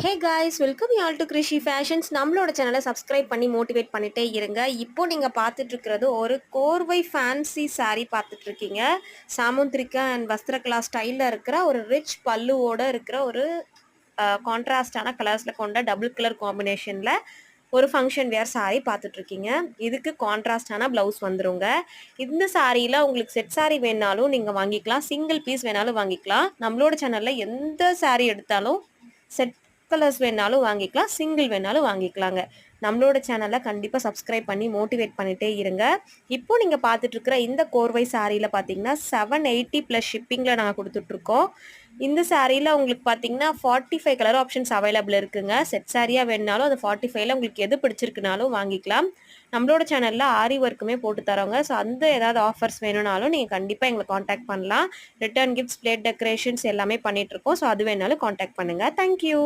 Hey guys, welcome you all to Krishi fashions. நம்மளோட சேனலை subscribe பண்ணி மோட்டிவேட் பண்ணிட்டே இருங்க. இப்போ நீங்கள் பார்த்துட்டு இருக்கிறது ஒரு கோர்வை ஃபேன்சி saree பார்த்துட்டு இருக்கீங்க. சாமுந்திரிகா அண்ட் வஸ்திரகலா ஸ்டைலில் இருக்கிற ஒரு ரிச் பல்லுவோட இருக்கிற ஒரு கான்ட்ராஸ்டான கலர்ஸில் கொண்ட டபுள் கலர் காம்பினேஷனில் ஒரு ஃபங்க்ஷன் வேர் saree பார்த்துட்டு இருக்கீங்க. இதுக்கு கான்ட்ராஸ்டான ப்ளவுஸ் வந்துருங்க. இந்த சாரியில் உங்களுக்கு செட் saree வேணாலும் நீங்கள் வாங்கிக்கலாம், சிங்கிள் பீஸ் வேணாலும் வாங்கிக்கலாம். நம்மளோட சேனலில் எந்த saree எடுத்தாலும் செட் கலர்ஸ் வேணாலும் வாங்கிக்கலாம், சிங்கிள் வேணாலும் வாங்கிக்கலாங்க. நம்மளோட சேனலை கண்டிப்பாக சப்ஸ்கிரைப் பண்ணி மோட்டிவேட் பண்ணிட்டே இருங்க. இப்போ நீங்கள் பார்த்துட்டு இருக்கிற இந்த கோர்வை சாரியில் பார்த்தீங்கன்னா 780 ப்ளஸ் ஷிப்பிங்கில் நாங்கள் கொடுத்துட்ருக்கோம். இந்த சாரியில் உங்களுக்கு பார்த்தீங்கன்னா 45 கலர் ஆப்ஷன்ஸ் அவைலபிள் இருக்குங்க. செட் சாரியாக வேணுனாலும் அந்த 45ல் உங்களுக்கு எது பிடிச்சிருக்குனாலும் வாங்கிக்கலாம். நம்மளோட சேனலில் ஆரி ஒர்க்குமே போட்டு தரோங்க. ஸோ அந்த ஏதாவது ஆஃபர்ஸ் வேணும்னாலும் நீங்கள் கண்டிப்பாக எங்களை காண்டாக்ட் பண்ணலாம். ரிட்டர்ன் கிஃப்ட்ஸ், பிளேட் டெக்கரேஷன்ஸ் எல்லாமே பண்ணிகிட்ருக்கோம். ஸோ அது வேணாலும் காண்டாக்ட் பண்ணுங்கள். தேங்க்யூ.